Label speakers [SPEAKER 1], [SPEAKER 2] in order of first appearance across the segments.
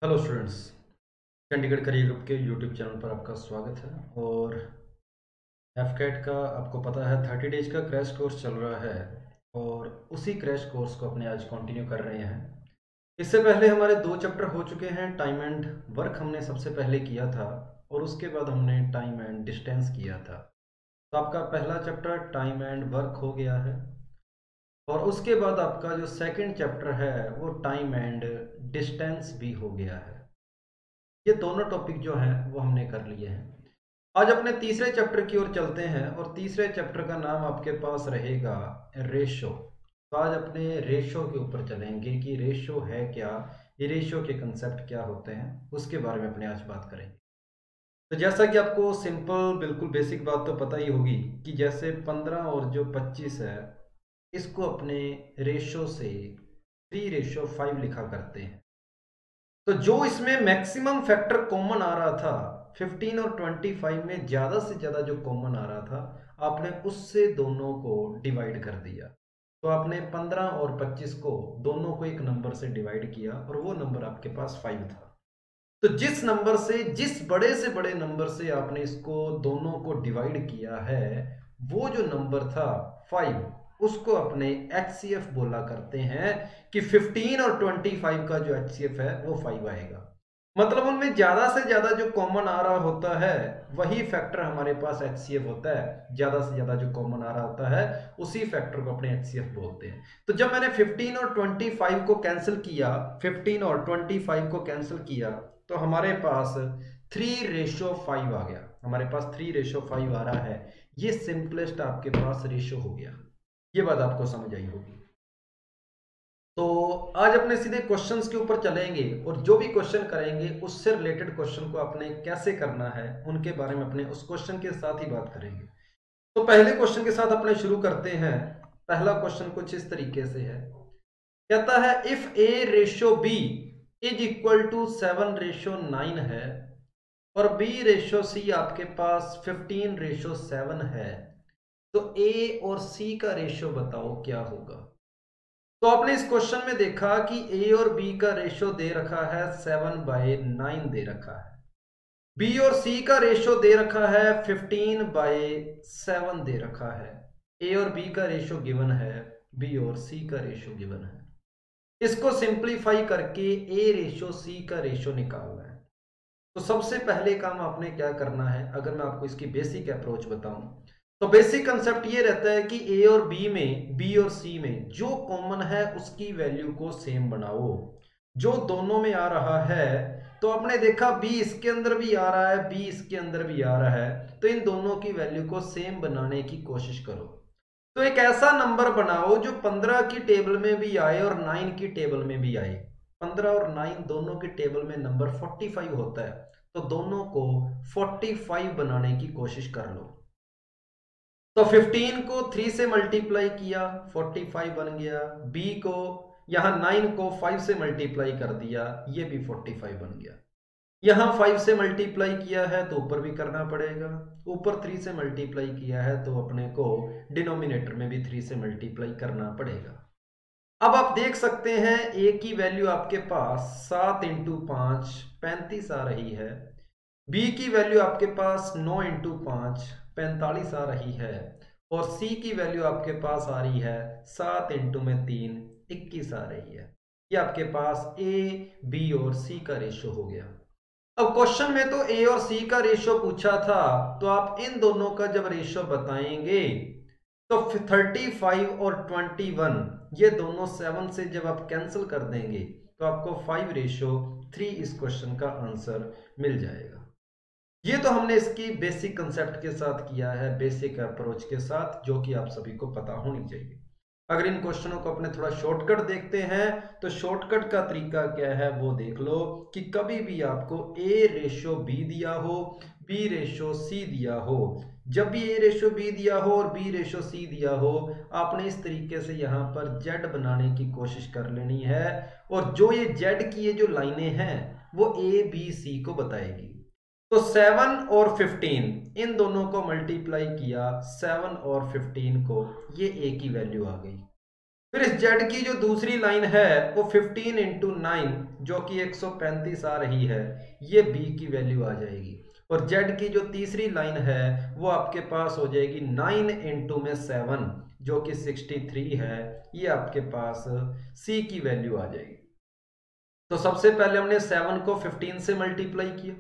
[SPEAKER 1] Hello students. Chandigarh career group के YouTube channel पर आपका स्वागत है। और एफकेट का आपको पता है 30 डेज का क्रैश कोर्स चल रहा है और उसी क्रैश कोर्स को अपने आज कंटिन्यू कर रहे हैं। इससे पहले हमारे 2 चैप्टर हो चुके हैं। टाइम एंड वर्क हमने सबसे पहले किया था और उसके बाद हमने टाइम एंड डिस्टेंस किया था। तो आपका पहला चैप्टर टाइम एंड वर्क हो गया है और उसके बाद आपका जो सेकंड चैप्टर है वो टाइम एंड डिस्टेंस भी हो गया है। ये दोनों टॉपिक जो हैं वो हमने कर लिए हैं। आज अपने तीसरे चैप्टर की ओर चलते हैं और तीसरे चैप्टर का नाम आपके पास रहेगा रेशो। तो आज अपने रेशो के ऊपर चलेंगे कि रेशो है क्या, ये रेशो के कंसेप्ट क्या होते हैं, उसके बारे में अपने आज बात करेंगे। तो जैसा कि आपको सिंपल बिल्कुल बेसिक बात तो पता ही होगी कि जैसे 15 और जो 25 है इसको अपने रेशो से 3:5 लिखा करते हैं। तो जो इसमें मैक्सिमम फैक्टर कॉमन आ रहा था 15 और 25 में ज्यादा से ज्यादा जो कॉमन आ रहा था आपने उससे दोनों को डिवाइड कर दिया। तो आपने 15 और 25 को दोनों को एक नंबर से डिवाइड किया और वो नंबर आपके पास 5 था। तो जिस नंबर से जिस बड़े से बड़े नंबर से आपने इसको दोनों को डिवाइड किया है वो जो नंबर था 5, उसको अपने एचसीएफ बोला करते हैं कि 15 और 25 का जो एचसीएफ है वो 5 आएगा। मतलब उनमें ज्यादा से ज्यादा जो कॉमन आ रहा होता है वही फैक्टर हमारे पास एचसीएफ होता है। ज्यादा से ज्यादा जो कॉमन आ रहा होता है उसी फैक्टर को अपने एचसीएफ बोलते हैं। तो जब मैंने 15 और 25 को कैंसिल किया, 15 और 25 को कैंसिल किया तो हमारे पास 3:5 आ गया। हमारे पास 3:5 आ रहा है। ये सिंपलेस्ट आपके पास रेशो हो गया। ये बात आपको समझ आई होगी। तो आज अपने सीधे क्वेश्चंस के ऊपर चलेंगे और जो भी क्वेश्चन करेंगे उससे रिलेटेड क्वेश्चन को आपने कैसे करना है उनके बारे में अपने उस क्वेश्चन के साथ ही बात करेंगे। तो पहले क्वेश्चन के साथ अपने शुरू करते हैं। पहला क्वेश्चन कुछ इस तरीके से है। कहता है if a ratio b is equal to 7:9 है और बी रेशो सी आपके पास 15:7 है, तो ए और सी का रेशो बताओ क्या होगा। तो आपने इस क्वेश्चन में देखा कि ए और बी का रेशो दे रखा है 7/9 दे रखा है। बी और सी का रेशो दे रखा है 15/7 दे रखा है। ए और बी का रेशो गिवन है, बी और सी का रेशो गिवन है। इसको सिंप्लीफाई करके ए रेशो सी का रेशो निकालना है। तो सबसे पहले काम आपने क्या करना है, अगर मैं आपको इसकी बेसिक अप्रोच बताऊं तो बेसिक कंसेप्ट ये रहता है कि ए और बी में, बी और सी में जो कॉमन है उसकी वैल्यू को सेम बनाओ। जो दोनों में आ रहा है तो आपने देखा बी इसके अंदर भी आ रहा है, बी इसके अंदर भी आ रहा है, तो इन दोनों की वैल्यू को सेम बनाने की कोशिश करो। तो एक ऐसा नंबर बनाओ जो 15 की टेबल में भी आए और 9 की टेबल में भी आए। 15 और 9 दोनों की टेबल में नंबर 45 होता है, तो दोनों को 45 बनाने की कोशिश कर लो। तो 15 को 3 से मल्टीप्लाई किया 45 बन गया। बी को यहां 9 को 5 से मल्टीप्लाई कर दिया, ये भी 45 बन गया। यहां 5 से मल्टीप्लाई किया है तो ऊपर भी करना पड़ेगा, ऊपर 3 से मल्टीप्लाई किया है तो अपने को डिनोमिनेटर में भी 3 से मल्टीप्लाई करना पड़ेगा। अब आप देख सकते हैं ए की वैल्यू आपके पास 7 × 5 35 आ रही है। बी की वैल्यू आपके पास 9 × 5 45 आ रही है। और सी की वैल्यू आपके पास आ रही है 7 × 3 21 आ रही है। ये आपके पास ए, बी और सी का रेशो हो गया। अब क्वेश्चन में तो ए और सी का रेशो पूछा था, तो आप इन दोनों का जब रेशो बताएंगे तो 35 और 21 ये दोनों 7 से जब आप कैंसिल कर देंगे तो आपको 5:3 इस क्वेश्चन का आंसर मिल जाएगा। ये तो हमने इसकी बेसिक कंसेप्ट के साथ किया है, बेसिक अप्रोच के साथ, जो कि आप सभी को पता होनी चाहिए। अगर इन क्वेश्चनों को अपने थोड़ा शॉर्टकट देखते हैं तो शॉर्टकट का तरीका क्या है वो देख लो कि कभी भी आपको ए रेशो बी दिया हो, बी रेशो सी दिया हो, जब भी ए रेशो बी दिया हो और बी रेशो सी दिया हो, आपने इस तरीके से यहाँ पर जेड बनाने की कोशिश कर लेनी है। और जो ये जेड की ये जो लाइनें हैं वो ए बी सी को बताएगी। तो 7 और 15 इन दोनों को मल्टीप्लाई किया 7 और 15 को, ये ए की वैल्यू आ गई। फिर इस जेड की जो दूसरी लाइन है वो 15 इंटू 9 जो कि 135 आ रही है, ये बी की वैल्यू आ जाएगी। और जेड की जो तीसरी लाइन है वो आपके पास हो जाएगी 9 इंटू में 7 जो कि 63 है, ये आपके पास सी की वैल्यू आ जाएगी। तो सबसे पहले हमने 7 को 15 से मल्टीप्लाई किया,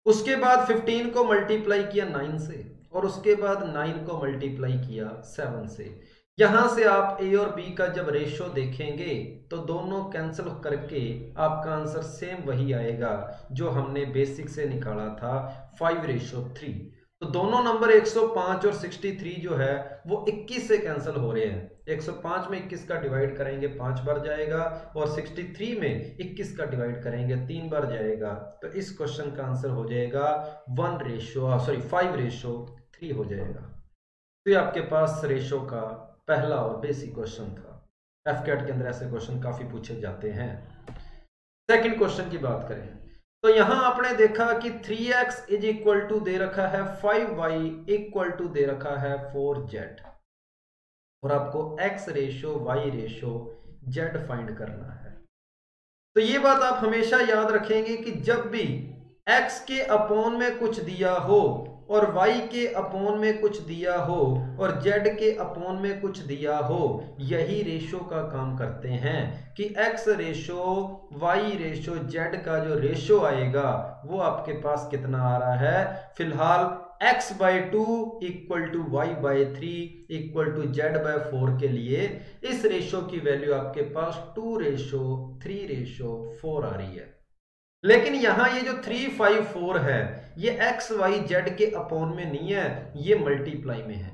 [SPEAKER 1] उसके बाद 15 को मल्टीप्लाई किया 9 से, और उसके बाद 9 को मल्टीप्लाई किया 7 से। यहां से आप ए और बी का जब रेशो देखेंगे तो दोनों कैंसिल करके आपका आंसर सेम वही आएगा जो हमने बेसिक से निकाला था, 5:3। तो दोनों नंबर 105 और 63 जो है वो 21 से कैंसिल हो रहे हैं। 105 में 21 का डिवाइड करेंगे 5 बार जाएगा, और 63 में 21 का डिवाइड करेंगे 3 बार जाएगा। तो इस क्वेश्चन का आंसर हो जाएगा 5:3 हो जाएगा। तो ये आपके पास रेशो का पहला और बेसिक क्वेश्चन था। एफकेट के अंदर ऐसे क्वेश्चन काफी पूछे जाते हैं। सेकंड क्वेश्चन की बात करें तो यहां आपने देखा कि 3x इज इक्वल टू दे रखा है 5y इक्वल टू दे रखा है 4z, और आपको x ratio y ratio z find करना है। तो ये बात आप हमेशा याद रखेंगे कि जब भी x के अपोन में कुछ दिया हो और y के अपोन में कुछ दिया हो और z के अपोन में कुछ दिया हो, यही रेशो का काम करते हैं कि x ratio y ratio z का जो रेशो आएगा वो आपके पास कितना आ रहा है। फिलहाल x/2 equal to y/3 equal to z/4 के लिए इस रेशो की वैल्यू आपके पास 2:3:4 आ रही है। लेकिन यहां ये जो 3, 5, 4 है ये एक्स वाई जेड के अपोन में नहीं है, ये मल्टीप्लाई में है।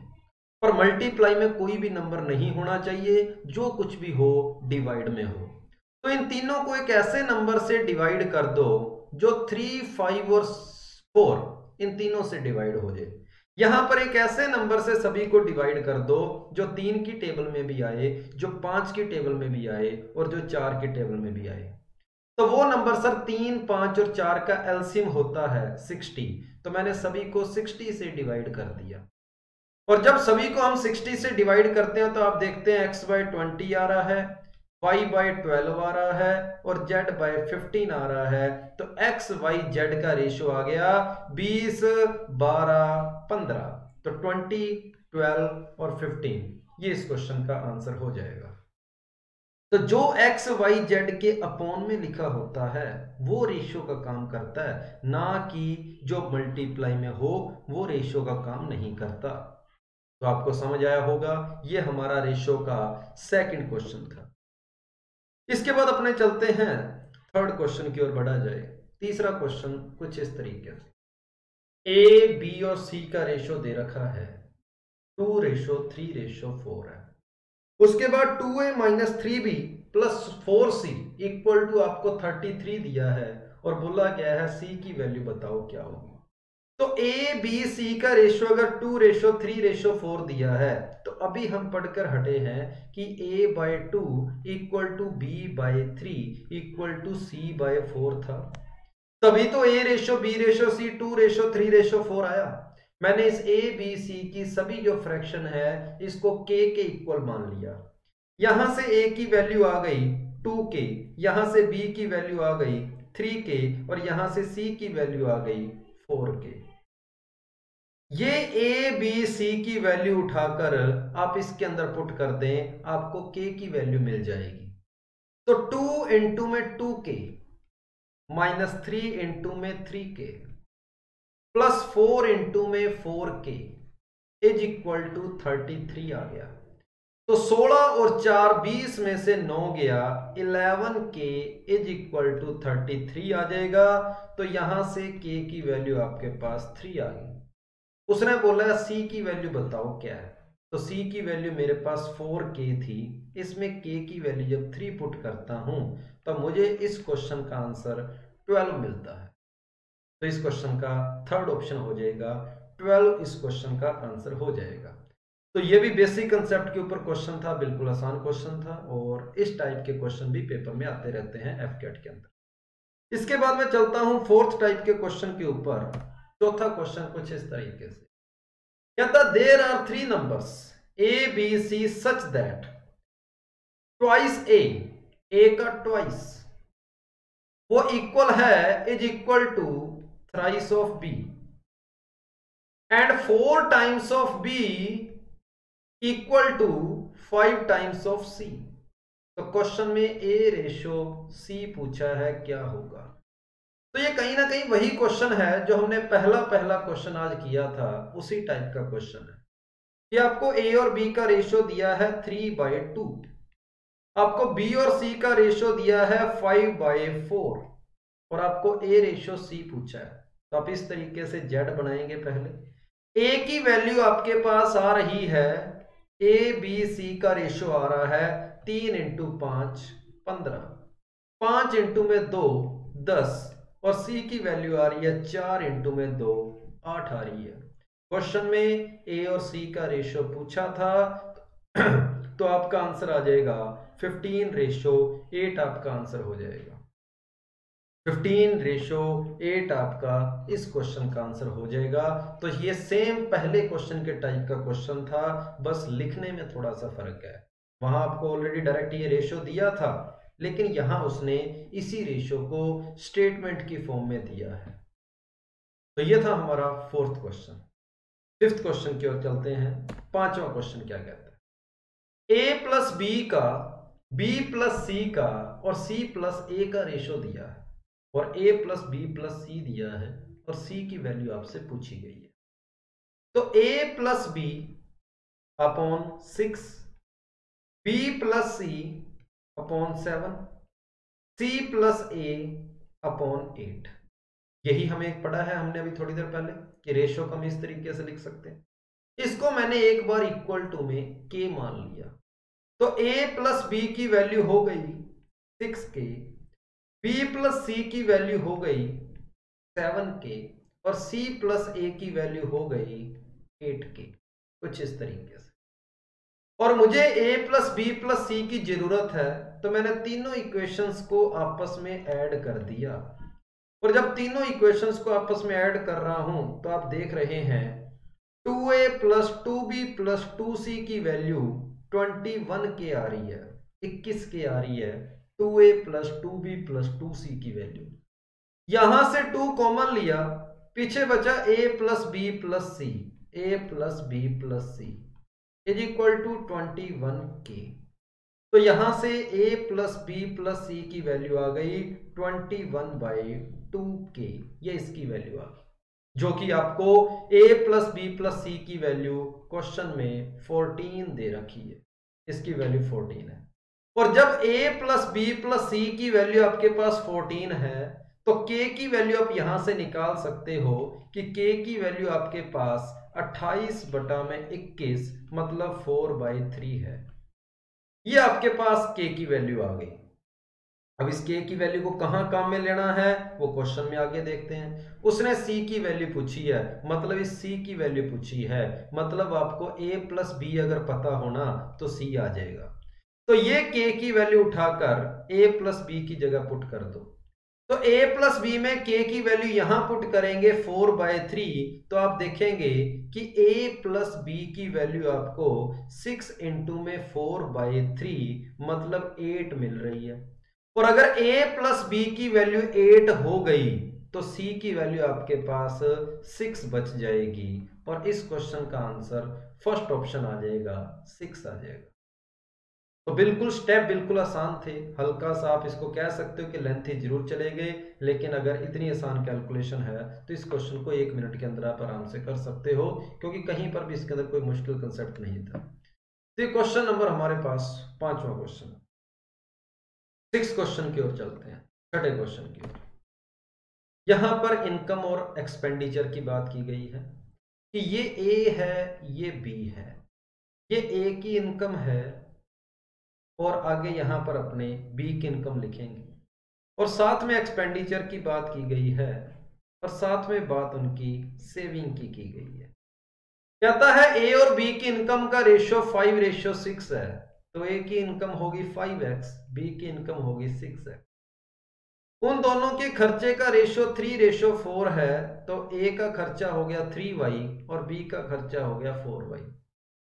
[SPEAKER 1] और मल्टीप्लाई में कोई भी नंबर नहीं होना चाहिए, जो कुछ भी हो डिवाइड में हो। तो इन तीनों को एक ऐसे नंबर से डिवाइड कर दो जो 3, 5 और 4 इन तीनों से डिवाइड हो जाए। यहां पर एक ऐसे नंबर से सभी को डिवाइड कर दो जो 3 की टेबल में भी आए, जो 5 की टेबल में भी आए और जो 4 की टेबल में भी आए। तो वो नंबर सर 3, 5 और 4 का एलसीएम होता है 60। तो मैंने सभी को 60 से डिवाइड कर दिया, और जब सभी को हम 60 से डिवाइड करते हैं तो आप देखते हैं x/20 आ रहा है, y/12 आ रहा है और z/15 आ रहा है। तो x y z का रेशो आ गया 20, 12, 15। तो 20, 12 और 15 ये इस क्वेश्चन का आंसर हो जाएगा। तो जो एक्स वाई जेड के अपोन में लिखा होता है वो रेशियो का काम करता है, ना कि जो मल्टीप्लाई में हो वो रेशियो का काम नहीं करता। तो आपको समझ आया होगा, ये हमारा रेशियो का सेकंड क्वेश्चन था। इसके बाद अपने चलते हैं थर्ड क्वेश्चन की ओर बढ़ा जाए। तीसरा क्वेश्चन कुछ इस तरीके से, ए बी और सी का रेशियो दे रखा है 2:3:4 है। उसके बाद 2a-3b plus 4c equal to आपको 33 दिया है, और बोला गया है c की वैल्यू बताओ क्या होगी। तो a b c का रेशियो अगर 2:3:4 दिया है तो अभी हम पढ़कर हटे हैं कि a/2 equal to b/3 equal to c/4 था। तभी तो a ratio b ratio c 2:3:4 आया। मैंने इस a b c की सभी जो फ्रैक्शन है इसको k के इक्वल मान लिया। यहां से a की वैल्यू आ गई 2k, यहां से b की वैल्यू आ गई 3k और यहां से c की वैल्यू आ गई 4k। ये a b c की वैल्यू उठाकर आप इसके अंदर पुट कर दें, आपको k की वैल्यू मिल जाएगी। तो 2 इंटू में 2k माइनस 3 इंटू में 3k प्लस 4 इंटू में 4k इज इक्वल टू 33 आ गया। तो 16 और 4 20 में से 9 गया, 11k इज इक्वल टू 33 आ जाएगा। तो यहां से k की वैल्यू आपके पास 3 आ गई। उसने बोला c की वैल्यू बताओ क्या है, तो c की वैल्यू मेरे पास 4k थी, इसमें k की वैल्यू जब 3 पुट करता हूं तो मुझे इस क्वेश्चन का आंसर 12 मिलता है। तो इस क्वेश्चन का थर्ड ऑप्शन हो जाएगा 12, इस क्वेश्चन का आंसर हो जाएगा। तो ये भी बेसिक कंसेप्ट के ऊपर क्वेश्चन था, बिल्कुल आसान क्वेश्चन था, और इस टाइप के क्वेश्चन भी पेपर में आते रहते हैं एफकेट के अंदर। इसके बाद मैं चलता हूं फोर्थ टाइप के क्वेश्चन के ऊपर। चौथा क्वेश्चन कुछ इस तरीके से कहता, there are 3 numbers a b c such that twice A का ट्वाइस वो इक्वल है, is equal to thrice of B, and 4 times of B equal to 5 times of C. तो क्वेश्चन में ए रेशो सी पूछा है, क्या होगा? तो ये कहीं ना कहीं वही क्वेश्चन है जो हमने पहला क्वेश्चन आज किया था, उसी टाइप का क्वेश्चन है कि आपको ए और बी का रेशो दिया है 3/2, आपको बी और सी का रेशो दिया है 5/4, और आपको ए रेशो सी पूछा है। तो आप इस तरीके से जेड बनाएंगे। पहले ए की वैल्यू आपके पास आ रही है, ए बी सी का रेशो आ रहा है 3 × 5 15, 5 इंटू में 2 10, और सी की वैल्यू आ रही है 4 इंटू में 2 8 आ रही है। क्वेश्चन में ए और सी का रेशो पूछा था तो आपका आंसर आ जाएगा 15:8, आपका आंसर हो जाएगा 15:8 आपका इस क्वेश्चन का आंसर हो जाएगा। तो ये सेम पहले क्वेश्चन के टाइप का क्वेश्चन था, बस लिखने में थोड़ा सा फर्क है। वहां आपको ऑलरेडी डायरेक्ट ये रेशो दिया था, लेकिन यहां उसने इसी रेशो को स्टेटमेंट की फॉर्म में दिया है। तो ये था हमारा 4th क्वेश्चन। 5th क्वेश्चन की ओर चलते हैं। 5वां क्वेश्चन क्या कहता है, ए प्लस बी का, बी प्लस सी का और सी प्लस ए का रेशो दिया है, और a प्लस बी प्लस सी दिया है, और c की वैल्यू आपसे पूछी गई है। तो a plus b upon 6, b plus c upon 7, c plus a upon 8। यही हमें पढ़ा है हमने अभी थोड़ी देर पहले कि रेशो को हम इस तरीके से लिख सकते हैं। इसको मैंने एक बार इक्वल टू में k मान लिया, तो a प्लस बी की वैल्यू हो गई 6k, b प्लस सी की वैल्यू हो गई 7k, और c प्लस a की वैल्यू हो गई 8k, कुछ इस तरीके से। और मुझे a plus b plus c की जरूरत है, तो मैंने तीनों इक्वेशंस को आपस में ऐड कर दिया। और जब तीनों इक्वेशंस को आपस में ऐड कर रहा हूं तो आप देख रहे हैं 2a plus 2b plus 2c की वैल्यू 21k आ रही है, 21k आ रही है 2a plus 2b plus 2c की वैल्यू। यहां से 2 कॉमन लिया, पीछे बचा a plus b plus c, a plus b plus c is equal to 21k। तो यहां से a plus b plus c की वैल्यू आ गई 21/2k, ये इसकी वैल्यू आ गई, जो कि आपको a plus b plus c की वैल्यू क्वेश्चन में 14 दे रखी है, इसकी वैल्यू 14 है। और जब a plus b plus c की वैल्यू आपके पास 14 है, तो k की वैल्यू आप यहां से निकाल सकते हो कि k की वैल्यू आपके पास 28/21 मतलब 4/3 है। ये आपके पास k की वैल्यू आ गई। अब इस k की वैल्यू को कहां काम में लेना है वो क्वेश्चन में आगे देखते हैं। उसने c की वैल्यू पूछी है, मतलब इस c की वैल्यू पूछी है, मतलब आपको a प्लस बी अगर पता होना तो c आ जाएगा। तो ये k की वैल्यू उठाकर a प्लस बी की जगह पुट कर दो। तो a प्लस बी में k की वैल्यू यहां पुट करेंगे 4/3, तो आप देखेंगे कि a प्लस बी की वैल्यू आपको 6 इंटू में 4/3 मतलब 8 मिल रही है। और अगर a प्लस बी की वैल्यू 8 हो गई तो c की वैल्यू आपके पास 6 बच जाएगी, और इस क्वेश्चन का आंसर फर्स्ट ऑप्शन आ जाएगा, 6 आ जाएगा। तो बिल्कुल स्टेप बिल्कुल आसान थे, हल्का सा आप इसको कह सकते हो कि लेंथी जरूर चले गए, लेकिन अगर इतनी आसान कैलकुलेशन है तो इस क्वेश्चन को 1 मिनट के अंदर आप आराम से कर सकते हो, क्योंकि कहीं पर भी इसके अंदर कोई मुश्किल कंसेप्ट नहीं था। तो ये क्वेश्चन नंबर हमारे पास 5वां क्वेश्चन। 6 क्वेश्चन की ओर चलते हैं, 6ठे क्वेश्चन की ओर। यहां पर इनकम और एक्सपेंडिचर की बात की गई है कि ये ए है, ये बी है, ये ए की इनकम है, और आगे यहां पर अपने बी की इनकम लिखेंगे, और साथ में एक्सपेंडिचर की बात की गई है, और साथ में बात उनकी सेविंग की गई है। कहता है ए और बी की इनकम का रेशियो 5:6 है, तो ए की इनकम होगी 5x, बी की इनकम होगी 6x। उन दोनों के खर्चे का रेशियो 3:4 है, तो ए का खर्चा हो गया 3y और बी का खर्चा हो गया 4y,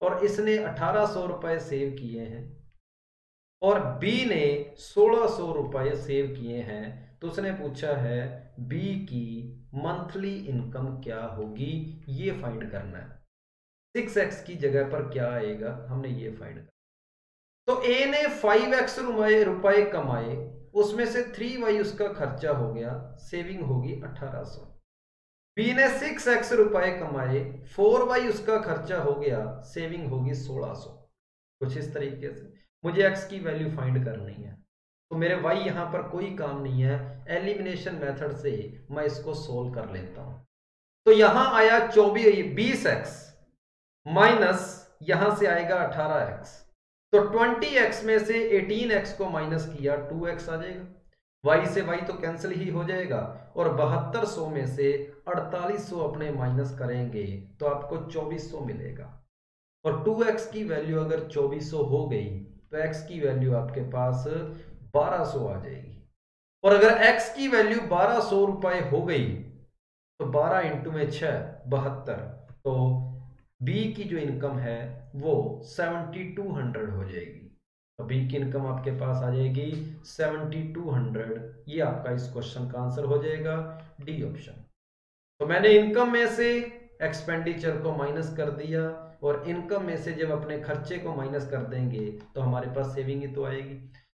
[SPEAKER 1] और इसने 1800 रुपए सेव किए हैं। और बी ने 1600 रुपए सेव किए हैं, तो उसने पूछा है बी की मंथली इनकम क्या होगी, ये फाइंड करना है। 6x की जगह पर क्या आएगा, हमने ये फाइंड करना। तो ए ने 5x रुपए कमाए, उसमें से 3y उसका खर्चा हो गया, सेविंग होगी 1800। बी ने 6x रुपए कमाए, 4y उसका खर्चा हो गया, सेविंग होगी 1600। कुछ इस तरीके से मुझे x की वैल्यू फाइंड करनी है, तो मेरे y यहां पर कोई काम नहीं है, एलिमिनेशन मेथड से मैं इसको सोल्व कर लेता हूं। तो यहां आया 20x माइनस यहां से आएगा 18x, तो 20x में से 18x को माइनस किया 2x आ जाएगा, y से y तो कैंसिल ही हो जाएगा, और 7200 में से 4800 अपने माइनस करेंगे तो आपको 2400 मिलेगा। और 2x की वैल्यू अगर 2400 हो गई तो x की वैल्यू आपके पास 1200 आ जाएगी। और अगर x की वैल्यू 1200 रुपए हो गई तो 12 इंटू में 6 72, तो बी की जो इनकम है वो 7200 हो जाएगी। तो बी की इनकम आपके पास आ जाएगी 7200, ये आपका इस क्वेश्चन का आंसर हो जाएगा, डी ऑप्शन। तो मैंने इनकम में से एक्सपेंडिचर को माइनस कर दिया, और इनकम में से जब अपने खर्चे को माइनस कर देंगे तो हमारे पास सेविंग ही तो आएगी।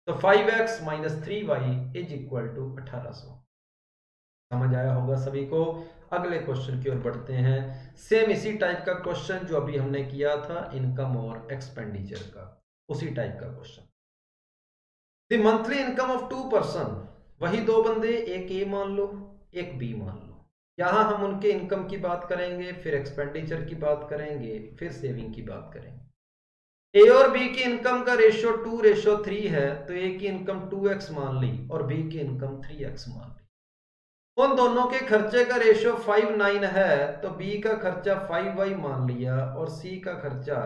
[SPEAKER 1] तो 5x minus 3y is equal to 1800। समझ आया होगा सभी को। अगले क्वेश्चन की ओर बढ़ते हैं। सेम इसी टाइप का क्वेश्चन जो अभी हमने किया था इनकम और एक्सपेंडिचर का, उसी टाइप का question. The monthly income of 2 person, वही दो बंदे, एक ए मान लो एक बी मान लो। यहां हम उनके इनकम की बात करेंगे, फिर एक्सपेंडिचर की बात करेंगे, फिर सेविंग की बात करेंगे। ए और बी की इनकम का रेशियो 2:3 है, तो ए की इनकम 2x मान ली और बी की इनकम 3x मान ली। उन दोनों के खर्चे का रेशियो 5:9 है, तो बी का खर्चा 5y मान लिया और सी का खर्चा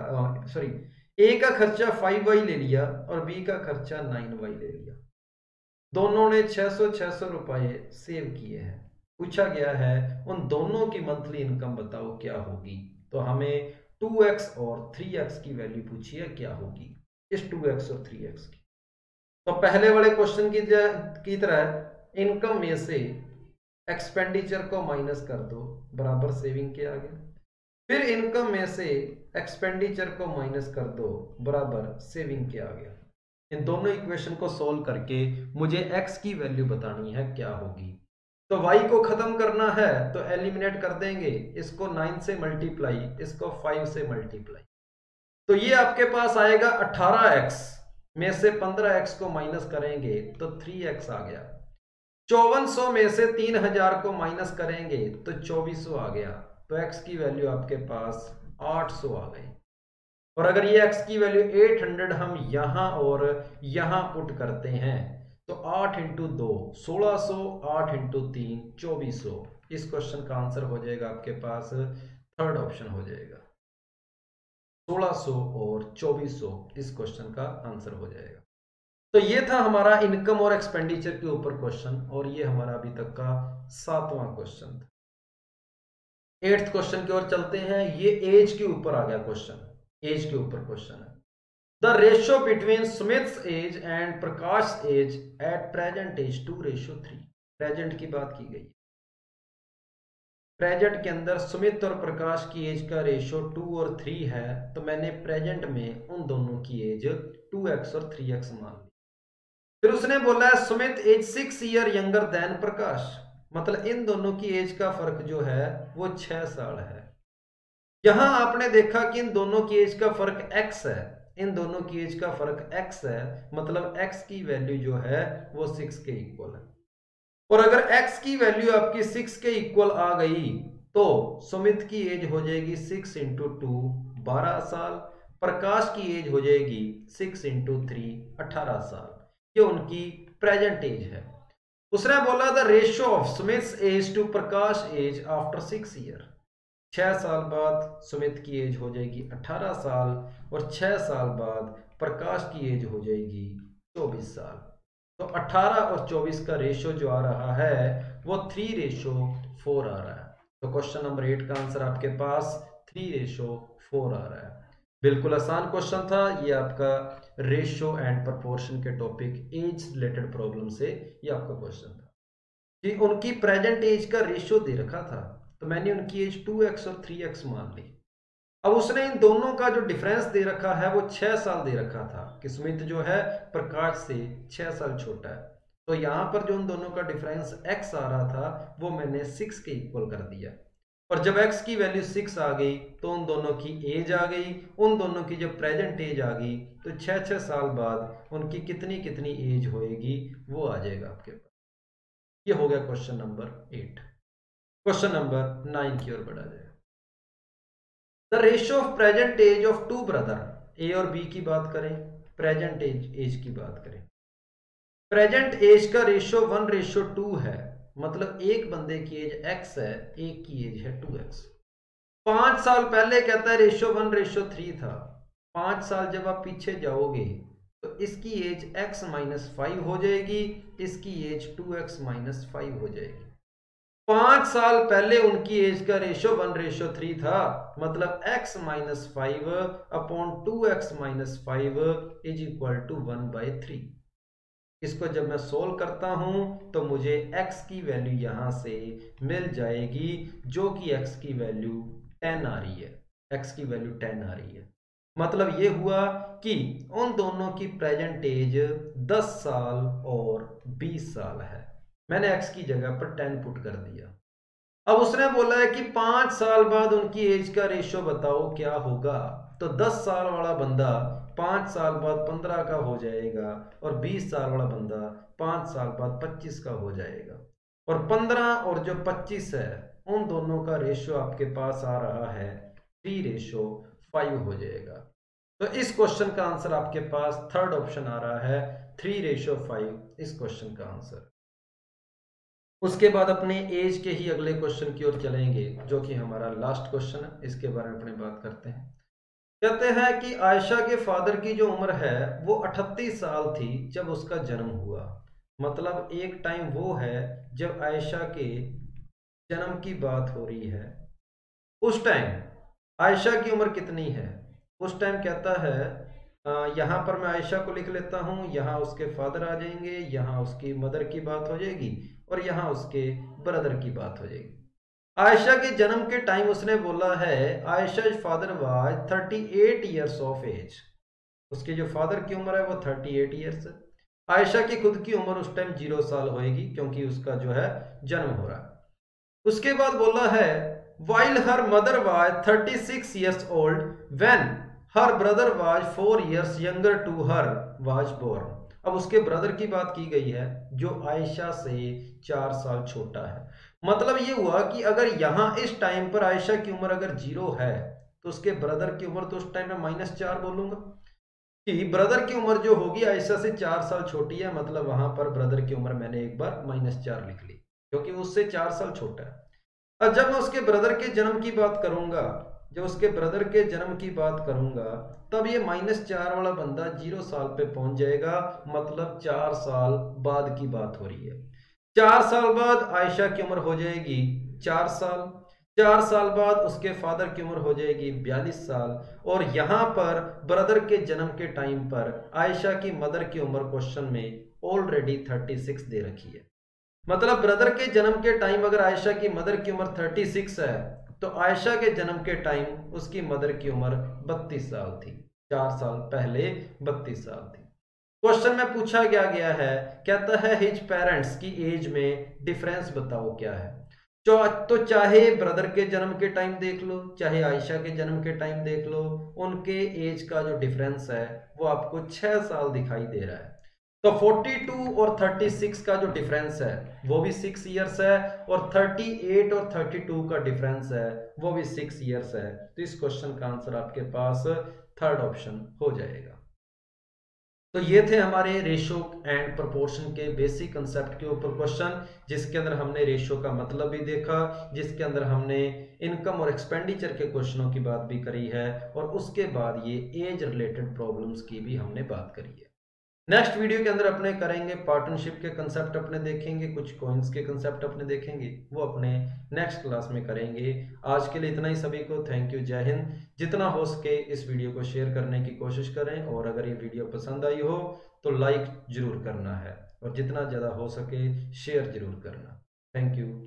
[SPEAKER 1] ए का खर्चा 5y ले लिया और बी का खर्चा 9y ले लिया। दोनों ने 600 रुपए सेव किए हैं। पूछा गया है उन दोनों की मंथली इनकम बताओ क्या होगी, तो हमें 2x और 3x की वैल्यू पूछी है क्या होगी इस 2x और 3x की। तो पहले वाले क्वेश्चन की तरह इनकम में से एक्सपेंडिचर को माइनस कर दो, बराबर सेविंग के आ गया। फिर इनकम में से एक्सपेंडिचर को माइनस कर दो, बराबर सेविंग के आ गया। इन दोनों इक्वेशन को सोल्व करके मुझे x की वैल्यू बतानी है क्या होगी। तो y को खत्म करना है तो एलिमिनेट कर देंगे, इसको 9 से मल्टीप्लाई, इसको 5 से मल्टीप्लाई, तो ये आपके पास आएगा 18x में से 15x को माइनस करेंगे तो 3x आ गया। 5400 में से 3000 को माइनस करेंगे तो 2400 आ गया, तो x की वैल्यू आपके पास 800 आ गई। और अगर ये x की वैल्यू 800 हम यहां और यहां पुट करते हैं तो 8 इंटू 2 1600, 8 इंटू 3 2400, इस क्वेश्चन का आंसर हो जाएगा आपके पास थर्ड ऑप्शन हो जाएगा, 1600 और 2400 इस क्वेश्चन का आंसर हो जाएगा। तो ये था हमारा इनकम और एक्सपेंडिचर के ऊपर क्वेश्चन, और ये हमारा अभी तक का 7वां क्वेश्चन था। 8th क्वेश्चन की ओर चलते हैं। ये एज के ऊपर आ गया क्वेश्चन, एज के ऊपर क्वेश्चन है। The ratio between Smith's age and Prakash age at present age 2:3। Present की बात की गई। प्रेजेंट के अंदर सुमित और प्रकाश की एज का रेशियो 2 और 3 है, तो मैंने प्रेजेंट में उन दोनों की एज 2x और 3x मान ली। फिर उसने बोला है Sumit is 6 year younger than Prakash, मतलब इन दोनों की एज का फर्क जो है वो 6 साल है। यहां आपने देखा कि इन दोनों की एज का फर्क x है, इन दोनों की एज का फर्क x है, मतलब x की वैल्यू जो है वो 6 के इक्वल है। और अगर x की वैल्यू आपकी 6 के इक्वल आ गई तो सुमित की एज हो जाएगी 6 इंटू 2 12 साल, प्रकाश की एज हो जाएगी 6 इंटू 3 18 साल। ये उनकी प्रेजेंट एज है। उसने बोला the ratio of Sumit's age to Prakash age after 6 year, 6 साल बाद सुमित की एज हो जाएगी 18 साल और 6 साल बाद प्रकाश की एज हो जाएगी 24 साल। तो 18 और 24 का रेशियो जो आ रहा है वो 3:4 आ रहा है। तो क्वेश्चन नंबर 8 का आंसर आपके पास 3:4 आ रहा है। बिल्कुल आसान क्वेश्चन था, ये आपका रेशियो एंड प्रोपोर्शन के टॉपिक एज रिलेटेड प्रॉब्लम से ये आपका क्वेश्चन था कि उनकी प्रेजेंट एज का रेशियो दे रखा था, तो मैंने उनकी एज 2x और 3x मान ली। अब उसने इन दोनों का जो डिफरेंस दे रखा है वो 6 साल दे रखा था कि स्मिथ जो है प्रकाश से 6 साल छोटा है, तो यहां पर जो उन दोनों का डिफरेंस x आ रहा था वो मैंने 6 के इक्वल कर दिया, और जब x की वैल्यू 6 आ गई तो उन दोनों की एज आ गई, उन दोनों की जब प्रेजेंट एज आ गई तो 6 साल बाद उनकी कितनी कितनी एज होएगी वो आ जाएगा आपके पास। ये हो गया क्वेश्चन नंबर 8। क्वेश्चन नंबर 9 की ओर बढ़ा जाए। The ratio of present age of two brother, A और बी की बात करें, प्रेजेंट एज की बात करें। प्रेजेंट एज का रेशियो 1:2 है, मतलब एक बंदे की एज x है, एक की एज है 2x। 5 साल पहले कहता है रेशियो 1:3 था। 5 साल जब आप पीछे जाओगे तो इसकी एज x-5 हो जाएगी, इसकी एज 2x-5 हो जाएगी। 5 साल पहले उनकी एज का रेशियो 1:3 था, मतलब x-5 upon 2x-5 is equal to 1/3। इसको जब मैं सोल्व करता हूं तो मुझे x की वैल्यू यहां से मिल जाएगी, जो कि x की वैल्यू 10 आ रही है। x की वैल्यू 10 आ रही है, मतलब ये हुआ कि उन दोनों की प्रेजेंट एज 10 साल और 20 साल है। मैंने x की जगह पर 10 पुट कर दिया। अब उसने बोला है कि 5 साल बाद उनकी एज का रेशियो बताओ क्या होगा, तो 10 साल वाला बंदा 5 साल बाद 15 का हो जाएगा, और 20 साल वाला बंदा 5 साल बाद 25 का हो जाएगा, और 15 और जो 25 है उन दोनों का रेशियो आपके पास आ रहा है 3:5 हो जाएगा। तो इस क्वेश्चन का आंसर आपके पास थर्ड ऑप्शन आ रहा है 3:5, इस क्वेश्चन का आंसर। उसके बाद अपने एज के ही अगले क्वेश्चन की ओर चलेंगे, जो कि हमारा लास्ट क्वेश्चन है, इसके बारे में अपनी बात करते हैं। कहते हैं कि आयशा के फादर की जो उम्र है वो 38 साल थी जब उसका जन्म हुआ, मतलब एक टाइम वो है जब आयशा के जन्म की बात हो रही है। उस टाइम आयशा की उम्र कितनी है, उस टाइम कहता है यहाँ पर मैं आयशा को लिख लेता हूँ, यहाँ उसके फादर आ जाएंगे, यहाँ उसकी मदर की बात हो जाएगी, और यहाँ उसके ब्रदर की बात हो जाएगी। आयशा के जन्म के टाइम उसने बोला है Ayesha father was 38 years of age. उसके जो फादर की उम्र है वो 38 ईयर्स है। आयशा की खुद की उम्र उस टाइम 0 साल होएगी, क्योंकि उसका जो है जन्म हो रहा है। उसके बाद बोला है while her mother was 36 years old when her brother was 4 years younger to her was born। अब उसके ब्रदर की बात की गई है जो आयशा से 4 साल छोटा है। मतलब ये हुआ कि अगर यहां इस टाइम पर आयशा की उम्र अगर 0 है तो उसके ब्रदर की उम्र तो उस टाइम में -4 बोलूंगा कि ब्रदर की उम्र जो होगी आयशा से 4 साल छोटी है, मतलब वहां पर ब्रदर की उम्र मैंने एक बार -4 लिख ली, क्योंकि उससे 4 साल छोटा है। अब जब मैं उसके ब्रदर के जन्म की बात करूंगा, जब उसके ब्रदर के जन्म की बात करूंगा, तब ये -4 वाला बंदा 0 साल पे पहुंच जाएगा, मतलब 4 साल बाद की बात हो रही है। 4 साल बाद आयशा की उम्र हो जाएगी 4 साल, 4 साल बाद उसके फादर की उम्र हो जाएगी 42 साल, और यहां पर ब्रदर के जन्म के टाइम पर आयशा की मदर की उम्र क्वेश्चन में ऑलरेडी 36 दे रखी है। मतलब ब्रदर के जन्म के टाइम अगर आयशा की मदर की उम्र 36 है तो आयशा के जन्म के टाइम उसकी मदर की उम्र 32 साल थी। 4 साल पहले 32 साल थी। क्वेश्चन में पूछा गया है, कहता है हिज पेरेंट्स की एज में डिफरेंस बताओ क्या है। तो चाहे ब्रदर के जन्म के टाइम देख लो, चाहे आयशा के जन्म के टाइम देख लो, उनके एज का जो डिफरेंस है वो आपको 6 साल दिखाई दे रहा है। तो 42 और 36 का जो डिफरेंस है वो भी 6 इयर्स है, और 38 और 32 का डिफरेंस है वो भी 6 इयर्स है। तो इस क्वेश्चन का आंसर आपके पास थर्ड ऑप्शन हो जाएगा। तो ये थे हमारे रेशो एंड प्रोपोर्शन के बेसिक कंसेप्ट के ऊपर क्वेश्चन, जिसके अंदर हमने रेशो का मतलब भी देखा, जिसके अंदर हमने इनकम और एक्सपेंडिचर के क्वेश्चनों की बात भी करी है, और उसके बाद ये एज रिलेटेड प्रॉब्लम्स की भी हमने बात करी है। नेक्स्ट वीडियो के अंदर अपने करेंगे पार्टनरशिप के कंसेप्ट अपने देखेंगे, कुछ कॉइन्स के कंसेप्ट अपने देखेंगे, वो अपने नेक्स्ट क्लास में करेंगे। आज के लिए इतना ही, सभी को थैंक यू, जय हिंद। जितना हो सके इस वीडियो को शेयर करने की कोशिश करें, और अगर ये वीडियो पसंद आई हो तो लाइक जरूर करना है, और जितना ज़्यादा हो सके शेयर जरूर करना। Thank you.